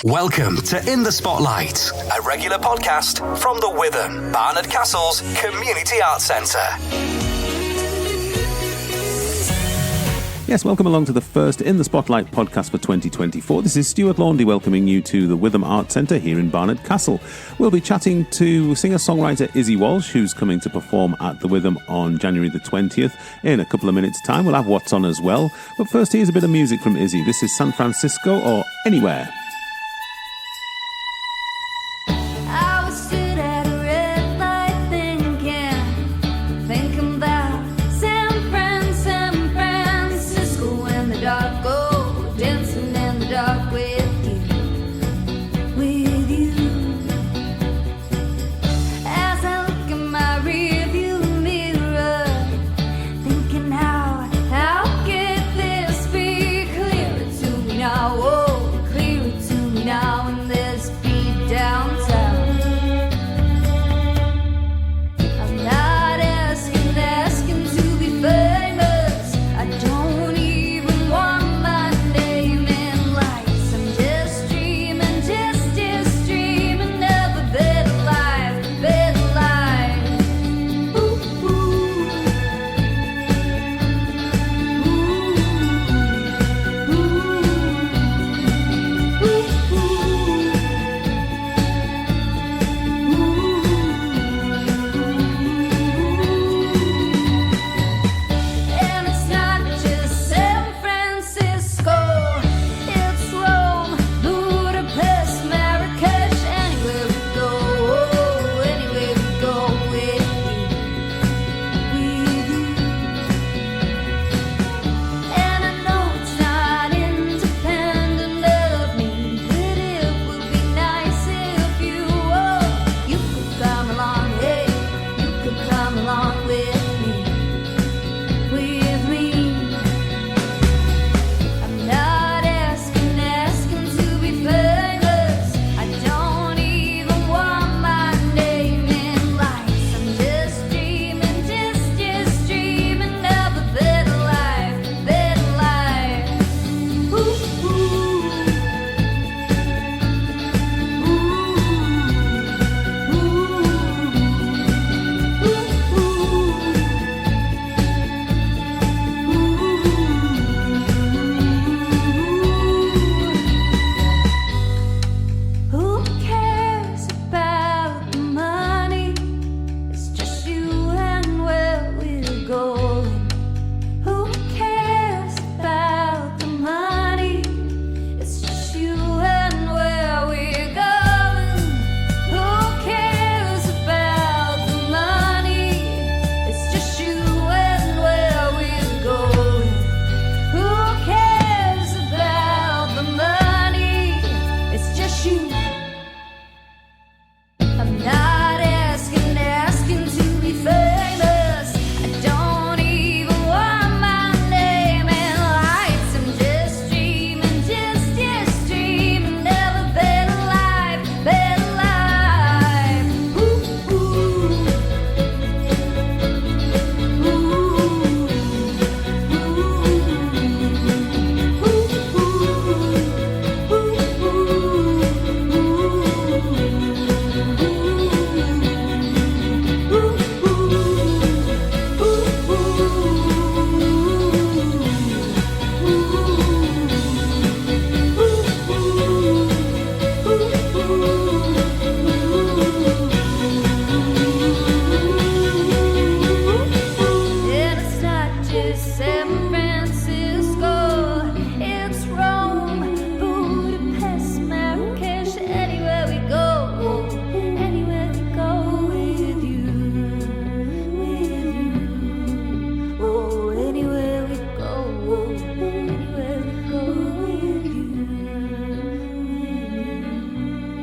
Welcome to In the Spotlight, a regular podcast from the Witham, Barnard Castle's Community Arts Centre. Yes, welcome along to the first In the Spotlight podcast for 2024. This is Stuart Laundy welcoming you to the Witham Arts Centre here in Barnard Castle. We'll be chatting to singer-songwriter Izzie Walsh, who's coming to perform at the Witham on January the 20th. In a couple of minutes' time, we'll have What's On as well. But first, here's a bit of music from Izzie. This is San Francisco or Anywhere.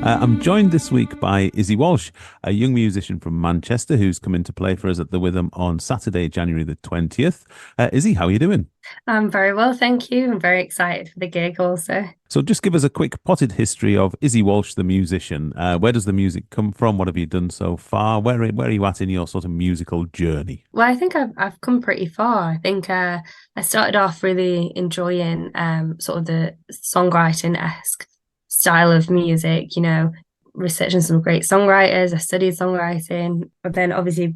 I'm joined this week by Izzie Walsh, a young musician from Manchester who's coming to play for us at the Witham on Saturday, January the 20th. Izzie, how are you doing? I'm very well, thank you. I'm very excited for the gig also. So just give us a quick potted history of Izzie Walsh, the musician. Where does the music come from? What have you done so far? Where are you at in your sort of musical journey? Well, I think I've come pretty far. I think I started off really enjoying sort of the songwriting-esque style of music, researching some great songwriters. I studied songwriting, but then obviously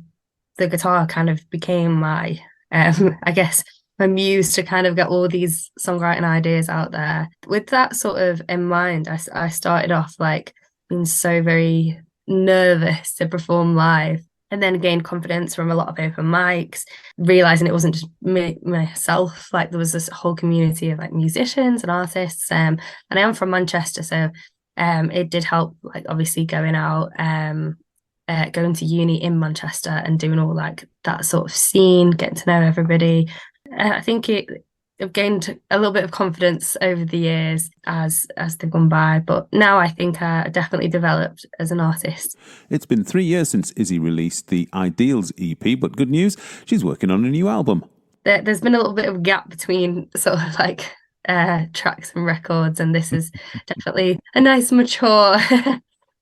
the guitar kind of became my, I guess, my muse to kind of get all these songwriting ideas out there. With that sort of in mind, I started off like being so very nervous to perform live, and then gained confidence from a lot of open mics, realizing it wasn't just myself. Like there was this whole community of like musicians and artists. And I am from Manchester, so it did help, like obviously going out, going to uni in Manchester and doing all like that sort of scene, getting to know everybody. I think I've gained a little bit of confidence over the years as they've gone by, but now I think I definitely developed as an artist. It's been 3 years since Izzie released the Ideals EP, but good news, she's working on a new album. There's been a little bit of a gap between sort of like tracks and records, and this is definitely a nice mature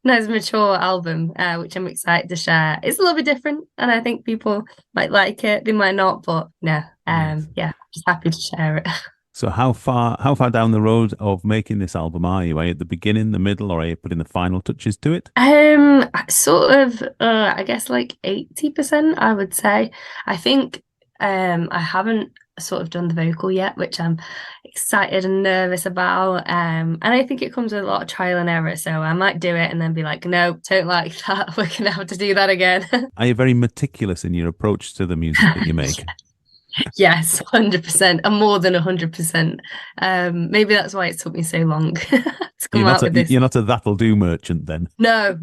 album, which I'm excited to share. It's a little bit different, and I think people might like it, they might not, but no, yeah, just happy to share it. So how far down the road of making this album are you? Are you at the beginning, the middle, or are you putting the final touches to it? Sort of, I guess like 80%, I would say. I think I haven't sort of done the vocal yet, which I'm excited and nervous about. And I think it comes with a lot of trial and error. So I might do it and then be like, no, don't like that. We're gonna have to do that again. Are you very meticulous in your approach to the music that you make? Yes, 100%, and more than 100%. Maybe that's why it took me so long to come out with this. You're not a that'll do merchant then? No.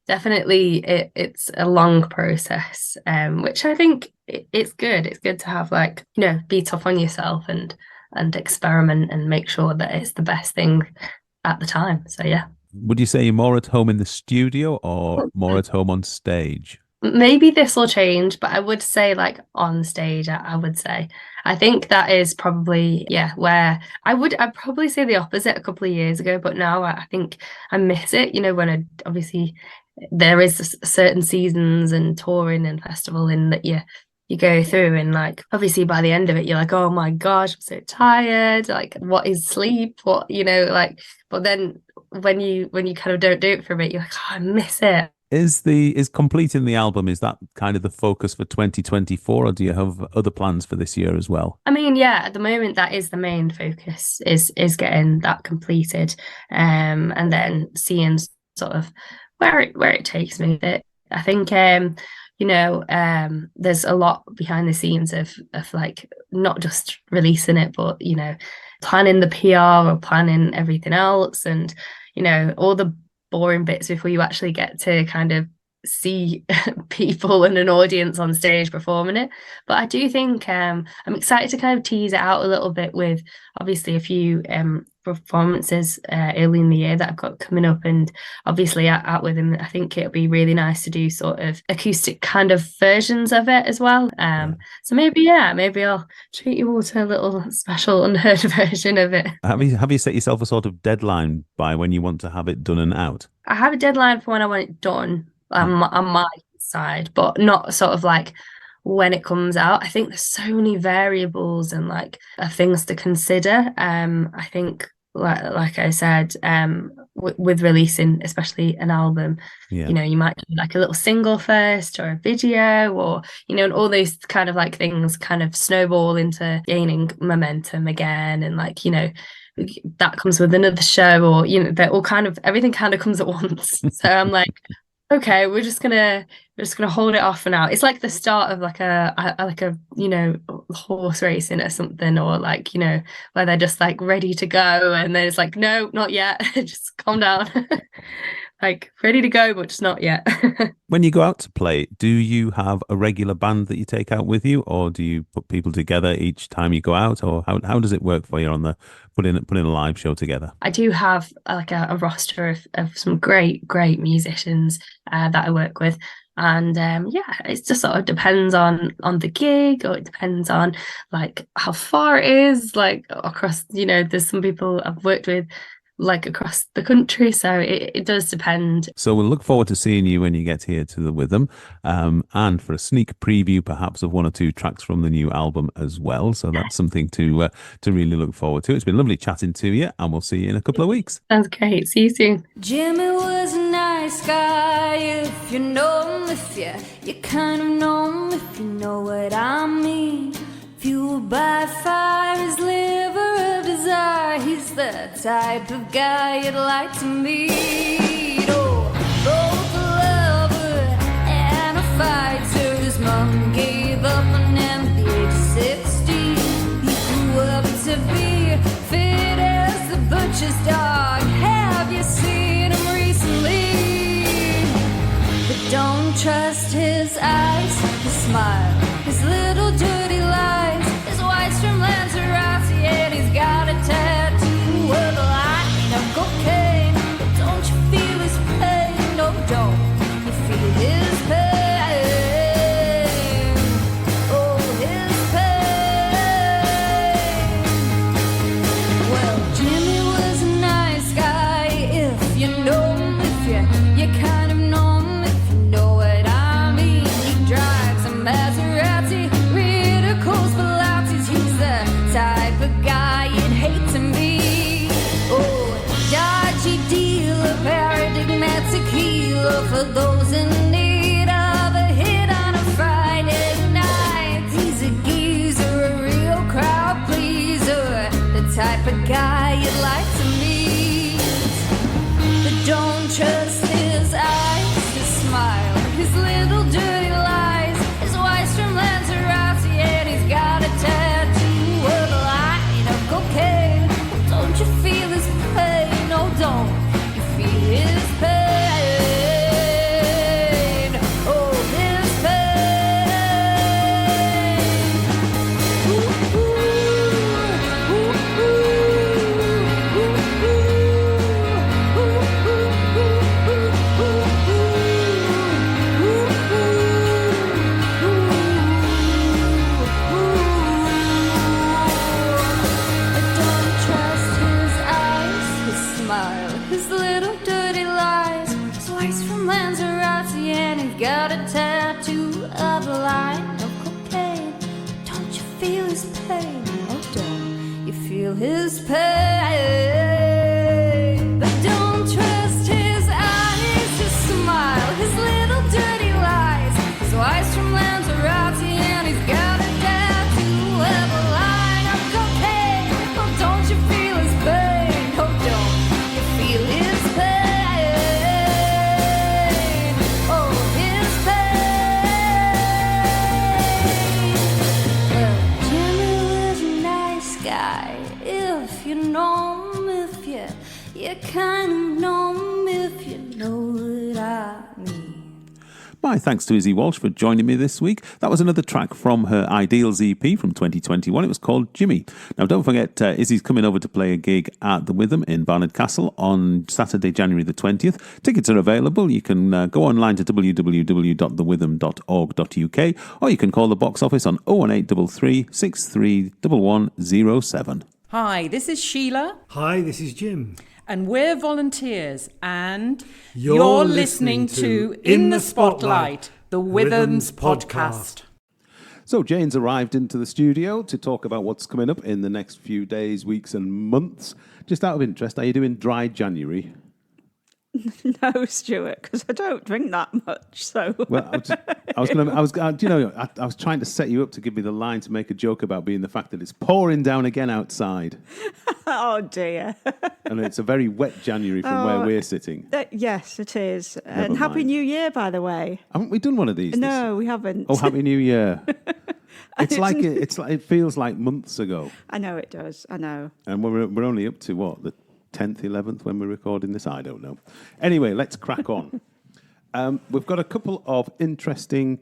Definitely, it's a long process, which I think it's good. It's good to have, like, be tough on yourself and experiment and make sure that it's the best thing at the time. So yeah. Would you say you're more at home in the studio or more at home on stage? Maybe this will change, but I would say like on stage, I would say. I think that is probably, where I'd probably say the opposite a couple of years ago, but now I think I miss it, when obviously there is certain seasons and touring and festivaling that you go through, and like obviously by the end of it you're like, oh my gosh, I'm so tired, like what is sleep, what like, but then when you kind of don't do it for a bit, you're like, oh, I miss it. Is completing the album, is that kind of the focus for 2024, or do you have other plans for this year as well? I mean, yeah, at the moment that is the main focus, is getting that completed, and then seeing sort of where it takes me. I think there's a lot behind the scenes of like not just releasing it, but planning the PR or planning everything else, and all the boring bits before you actually get to kind of see people and an audience on stage performing it. But I do think I'm excited to kind of tease it out a little bit with obviously a few performances early in the year that I've got coming up, and obviously at Witham, I think it'll be really nice to do sort of acoustic kind of versions of it as well. So maybe I'll treat you all to a little special unheard version of it. Have you set yourself a sort of deadline by when you want to have it done and out? I have a deadline for when I want it done on my side, but not sort of like when it comes out. I think there's so many variables and like things to consider. I think like I said, with releasing especially an album, you might do like a little single first or a video, or and all those kind of like things kind of snowball into gaining momentum again, and like that comes with another show, or they're all kind of, everything kind of comes at once. So I'm like, okay, we're just gonna hold it off for now. It's like the start of like a horse racing or something, or like where they're just like ready to go, and then it's like, no, not yet. Just calm down. Like ready to go, but just not yet. When you go out to play, do you have a regular band that you take out with you, or do you put people together each time you go out, or how does it work for you on the putting a live show together? I do have like a roster of some great musicians that I work with, and it just sort of depends on the gig, or it depends on like how far it is, like across. There's some people I've worked with like across the country. So it does depend. So we'll look forward to seeing you when you get here to the Witham, and for a sneak preview perhaps of one or two tracks from the new album as well. So that's something to really look forward to. It's been lovely chatting to you, and we'll see you in a couple of weeks. Sounds great. See you soon. Jimmy was a nice guy, if you know him, if you kind of know him, if you know what I mean. Fueled by fire, his liver of desire, he's the type of guy you'd like to meet. Oh, both a lover and a fighter. His mom gave up on him at the age of 16. He grew up to be fit as the butcher's dog. Have you seen him recently? But don't trust his eyes, his smile, his little dirty lies. His wife's from Lanzarote and he's got a tattoo of a line of cocaine. But don't you feel his pain? No, don't you feel his pain? Oh, his pain. Well, Jimmy was a nice guy, if you know him, if you kind of know him, if you know what I mean. He drives a Maserati, ridicules Pilates. He's the type of guy you'd hate to meet. Oh, dodgy dealer, paradigmatic tequila for those in need of a hit on a Friday night. He's a geezer, a real crowd pleaser, the type of guy you'd like to meet. But don't trust his eyes, his smile, his little dirty lies. His wife's from Lanzarote and he's got a tattoo of a line of cocaine. Don't you feel his pain? No, don't you feel his pain? Oh, his pain. Ooh, ooh, ooh, ooh, ooh, don't trust his eyes, his smile, his little dirty lies. His wife's from Lanzarote and he's got a tattoo of a line of cocaine. Don't you feel his pain? Oh, don't you feel his pain? But don't trust his eyes, his smile, his little dirty lies. His wife's from Lanzarote and he's got a tattoo of a line of cocaine. Oh, don't you feel his pain? Oh, don't you feel his pain? Oh, his pain. Well, Jimmy was a nice guy, if you know him, if you kind of know him, if you know what I mean. My thanks to Izzie Walsh for joining me this week. That was another track from her Ideals EP from 2021. It was called Jimmy. Now, don't forget, Izzie's coming over to play a gig at the Witham in Barnard Castle on Saturday, January the 20th. Tickets are available. You can go online to www.thewitham.org.uk, or you can call the box office on 01833 631107. Hi, this is Sheila. Hi, this is Jim. And we're volunteers, and You're listening to In the Spotlight, the Withams podcast. So Jane's arrived into the studio to talk about what's coming up in the next few days, weeks and months. Just out of interest, are you doing dry January? No, Stuart, because I don't drink that much. So, well, I was trying to set you up to give me the line to make a joke about being the fact that it's pouring down again outside. Oh dear! And it's a very wet January from where we're sitting. Yes, it is. Never And Happy mind. New Year, by the way. Haven't we done one of these? No, we haven't. Oh, Happy New Year! It feels like months ago. I know it does. I know. And we're only up to what, the 10th, 11th when we're recording this? I don't know. Anyway, let's crack on. We've got a couple of interesting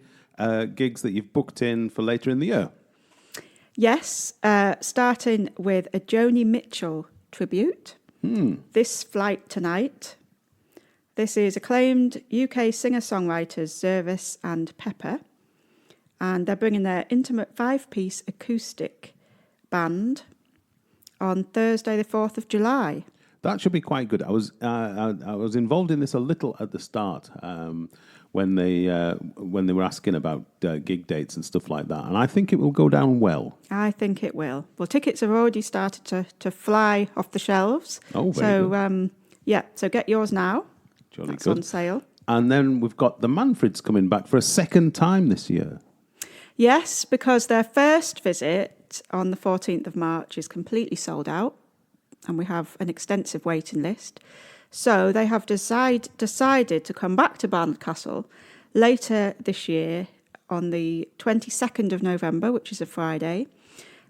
gigs that you've booked in for later in the year. Yes, starting with a Joni Mitchell tribute. This Flight Tonight. This is acclaimed UK singer-songwriters Zervis and Pepper. And they're bringing their intimate 5-piece acoustic band on Thursday, the 4th of July. That should be quite good. I was involved in this a little at the start when they were asking about gig dates and stuff like that, and I think it will go down well. I think it will. Well, tickets have already started to fly off the shelves. Oh, very good. So get yours now. Jolly That's good. on sale. And then we've got the Manfreds coming back for a second time this year. Yes, because their first visit on the 14th of March is completely sold out, and we have an extensive waiting list. So they have decided to come back to Barnard Castle later this year on the 22nd of November, which is a Friday.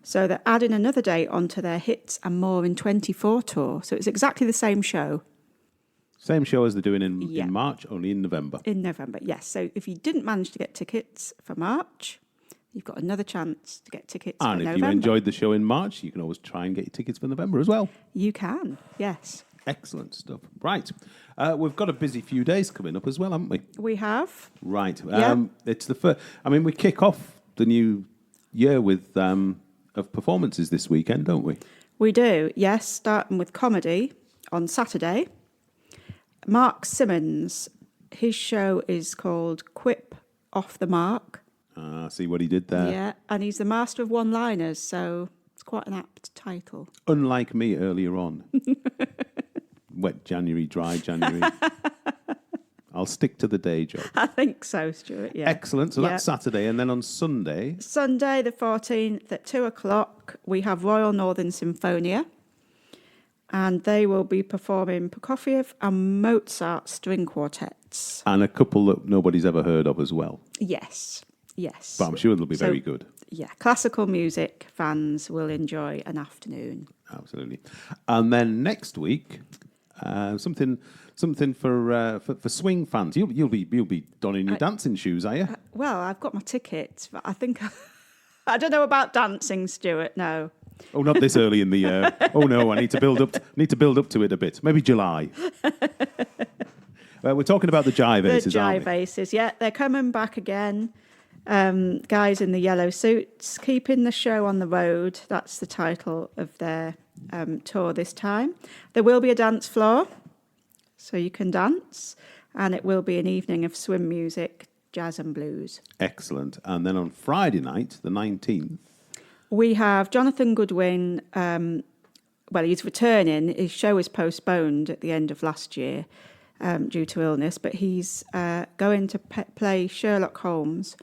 So they're adding another date onto their Hits and More in 24 tour. So it's exactly the same show. Same show as they're doing in March, only in November. In November, yes. So if you didn't manage to get tickets for March, you've got another chance to get tickets for November. And if you enjoyed the show in March, you can always try and get your tickets for November as well. You can, yes. Excellent stuff. Right. We've got a busy few days coming up as well, haven't we? We have. Right. Yeah. It's the first. I mean, we kick off the new year with of performances this weekend, don't we? We do, yes. Starting with comedy on Saturday. Mark Simmons, his show is called Quip Off the Mark. See what he did there. Yeah, and he's the master of one-liners, so it's quite an apt title. Unlike me earlier on. Wet January, dry January. I'll stick to the day job. I think so, Stuart, yeah. Excellent. So that's Saturday. And then on Sunday... Sunday the 14th at 2:00, we have Royal Northern Symphonia. And they will be performing Prokofiev and Mozart string quartets. And a couple that nobody's ever heard of as well. Yes. But I'm sure they'll be very good. Yeah, classical music fans will enjoy an afternoon. Absolutely. And then next week, something for swing fans. You'll be donning your dancing shoes, are you? Well, I've got my tickets, but I think I don't know about dancing, Stuart. No. Oh, not this early in the year. Oh no, I need to build up to it a bit. Maybe July. We're talking about the Jive Aces, aren't we? The Jive Aces, yeah, they're coming back again. Guys in the yellow suits, keeping the show on the road. That's the title of their tour this time. There will be a dance floor, so you can dance, and it will be an evening of swim music, jazz and blues. Excellent. And then on Friday night, the 19th, we have Jonathan Goodwin. Well, he's returning. His show was postponed at the end of last year due to illness, but he's going to play Sherlock Holmes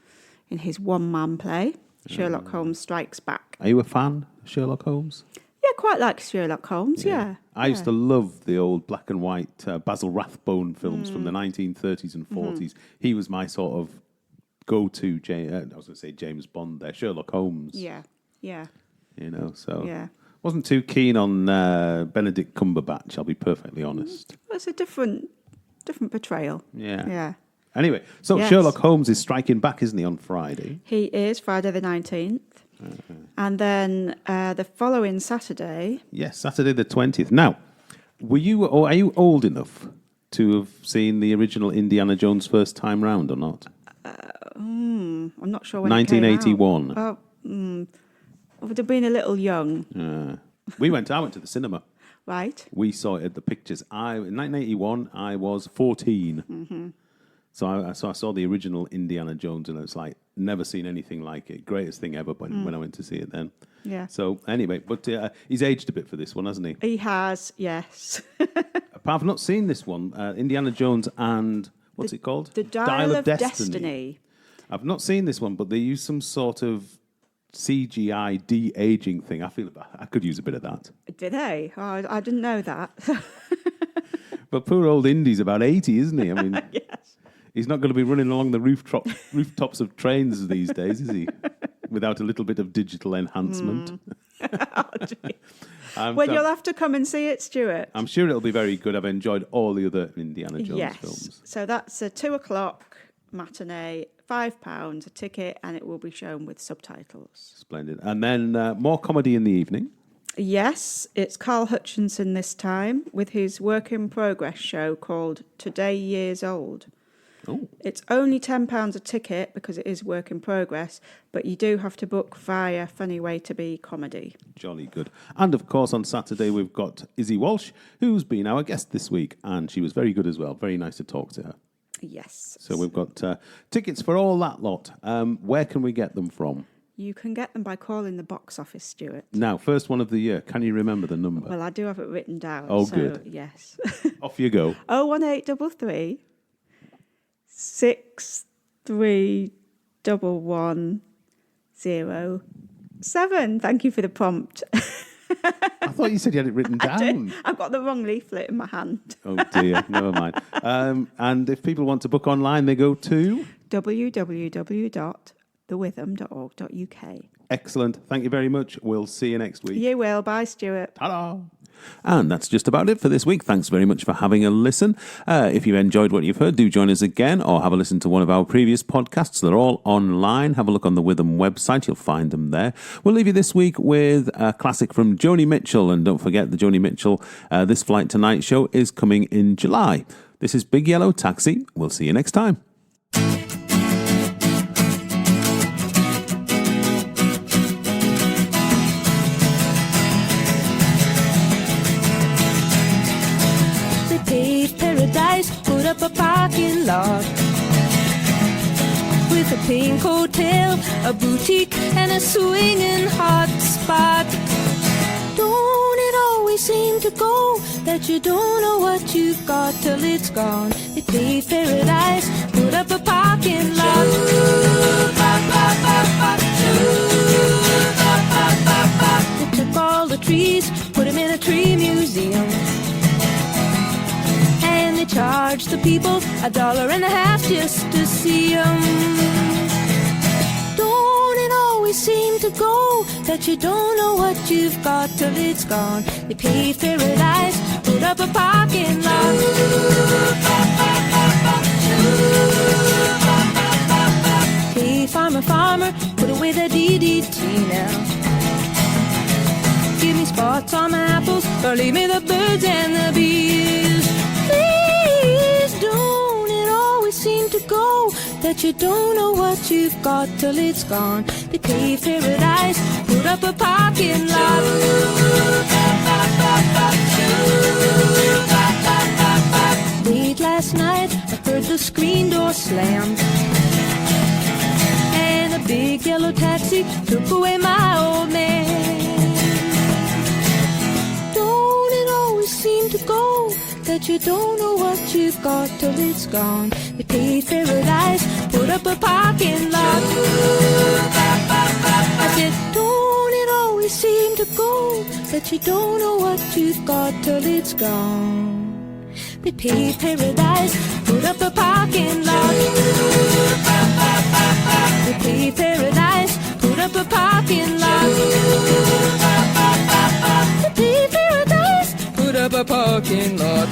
in his one-man play, Sherlock Holmes Strikes Back. Are you a fan of Sherlock Holmes? Yeah, quite like Sherlock Holmes, yeah. I used to love the old black and white Basil Rathbone films from the 1930s and 40s. He was my sort of go-to, I was going to say James Bond there, Sherlock Holmes. Yeah. So Yeah. wasn't too keen on Benedict Cumberbatch, I'll be perfectly honest. It's a different portrayal. Yeah. Anyway, so Yes. Sherlock Holmes is striking back, isn't he, on Friday? He is Friday the 19th. And then the following Saturday. Yes, Saturday the 20th. Now, are you old enough to have seen the original Indiana Jones first time round or not? I'm not sure when 1981. It came out. I would have been a little young. I went to the cinema. Right. We saw it at the Pictures. In 1981, I was 14. Mm-hmm. So I saw the original Indiana Jones, and it's like, never seen anything like it. Greatest thing ever when I went to see it then. Yeah. So anyway, but he's aged a bit for this one, hasn't he? He has, yes. I've not seen this one. Indiana Jones and, what's it called? The Dial of Destiny. I've not seen this one, but they use some sort of CGI de-aging thing. I feel I could use a bit of that. Did they? Oh, I didn't know that. But poor old Indy's about 80, isn't he? I mean, Yes. He's not going to be running along the rooftops of trains these days, is he? Without a little bit of digital enhancement. Well, you'll have to come and see it, Stuart. I'm sure it'll be very good. I've enjoyed all the other Indiana Jones Yes. films. So that's a 2:00 matinee, £5 a ticket, and it will be shown with subtitles. Splendid. And then more comedy in the evening. Yes, it's Carl Hutchinson this time with his work in progress show called Today Years Old. Oh. It's only £10 a ticket because it is work in progress, but you do have to book via Funny Way to Be Comedy. Jolly good. And of course, on Saturday, we've got Izzie Walsh, who's been our guest this week, and she was very good as well. Very nice to talk to her. Yes. So we've got tickets for all that lot. Where can we get them from? You can get them by calling the box office, Stuart. Now, first one of the year. Can you remember the number? Well, I do have it written down. Oh, so, good. Yes. Off you go. 01833 631107. Thank you for the prompt. I thought you said you had it written down. I've got the wrong leaflet in my hand. Oh, dear. Never mind. And if people want to book online, they go to www.thewitham.org.uk. Excellent. Thank you very much. We'll see you next week. You will. Bye, Stuart. Ta-da! And that's just about it for this week. Thanks very much for having a listen. If you enjoyed what you've heard, do join us again or have a listen to one of our previous podcasts. They're all online. Have a look on the Witham website. You'll find them there. We'll leave you this week with a classic from Joni Mitchell. And don't forget the Joni Mitchell This Flight Tonight show is coming in July. This is Big Yellow Taxi. We'll see you next time. Put up a parking lot with a pink hotel, a boutique, and a swinging hot spot. Don't it always seem to go that you don't know what you've got till it's gone? They paved paradise, put up a parking lot. They took all the trees, put them in a tree museum. They charge the people $1.50 just to see 'em. Don't it always seem to go that you don't know what you've got till it's gone? They paved paradise, put up a parking lot. Hey, farmer, farmer, put away the DDT now. Give me spots on my apples, or leave me the birds and the bees. Don't it always seem to go that you don't know what you've got till it's gone? They paved paradise, put up a parking lot. Late last night, I heard the screen door slam, and a big yellow taxi took away my old man. Don't it always seem to go that you don't know what you've got till it's gone? They paved paradise, put up a parking lot. I said, don't it always seem to go that you don't know what you've got till it's gone? They paved paradise, put up a parking lot. They paved paradise, put up a parking lot. They paved paradise, put up a parking lot.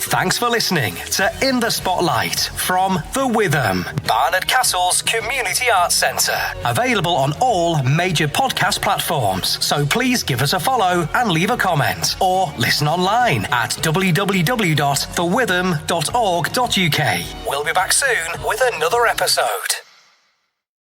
Thanks for listening to In the Spotlight from the Witham, Barnard Castle's Community Arts Centre. Available on all major podcast platforms. So please give us a follow and leave a comment. Or listen online at www.thewitham.org.uk. We'll be back soon with another episode.